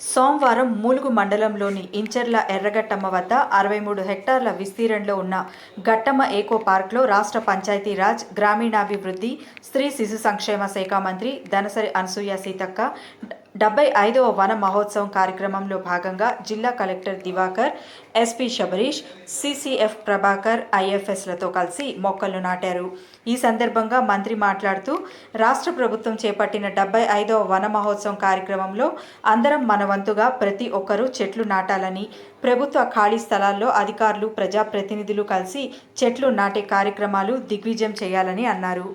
సోమవారం మూలుగు మండలంలోని ఇంచర్ల ఎర్రగట్టమ్మ వద్ద 63 హెక్టార్ల విస్తీర్ణంలో ఉన్న గట్టమ్మ ఏకో పార్క్లో రాష్ట్ర పంచాయతీరాజ్, గ్రామీణాభివృద్ధి, స్త్రీ శిశు సంక్షేమ శాఖ మంత్రి ధనసరి అనసూయ సీతక్క 75వ వన మహోత్సవం కార్యక్రమంలో భాగంగా జిల్లా collector Divakar, SP Sabarish, CCF Prabhakar, ఐఎఫ్ఎస్లతో కలిసి మొక్కలు నాటారు. ఈ సందర్భంగా మంత్రి మాట్లాడుతూ రాష్ట్ర ప్రభుత్వం చేపట్టిన 75వ వన మహోత్సవం కార్యక్రమంలో అందరం మన వంతుగా ప్రతి ఒక్కరూ చెట్లు నాటాలని, ప్రభుత్వ ఖాళీ స్థలాల్లో అధికారులు, ప్రజాప్రతినిధులు కలిసి చెట్లు నాటే కార్యక్రమాలు దిగ్విజయం చేయాలని అన్నారు.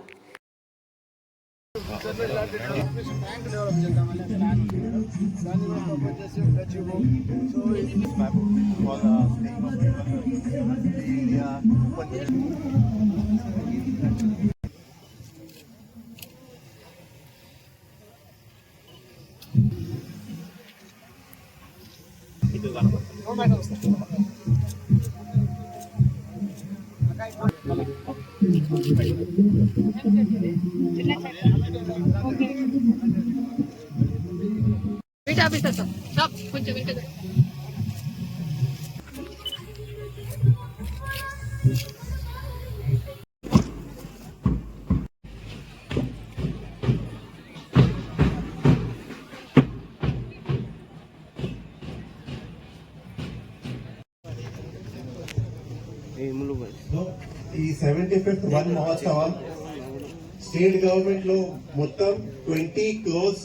ఈ 75th వన్ మహోత్సవం స్టేట్ గవర్నమెంట్ లో మొత్తం 20 crores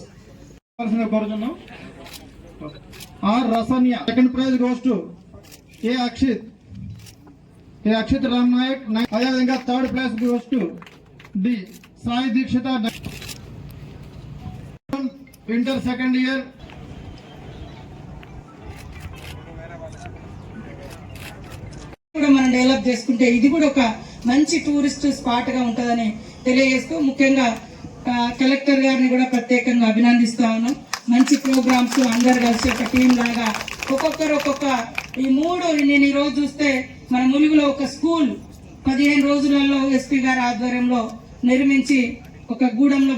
R Rasanya. Second prize goes to A Akshith Ram Nayak. అదేవిధంగా third prize goes to D Sai Dikshita, inter second year. మనం డెవలప్ చేసుకుంటే ఇది కూడా ఒక మంచి టూరిస్ట్ స్పాట్ గా ఉంటుందని తెలియజేస్తూ ముఖ్యంగా కలెక్టర్ గారిని కూడా ప్రత్యేకంగా అభినందిస్తా ఉన్నాం. మంచి ప్రోగ్రామ్స్ అందరు కలిసి ఒక టీం లాగా ఒక్కొక్కరు ఒక్కొక్క ఈ నేను ఈ రోజు చూస్తే మన ములుగులో ఒక స్కూల్ 15 రోజులలో ఎస్పీ గారి ఆధ్వర్యంలో నిర్మించి ఒక గూడెంలో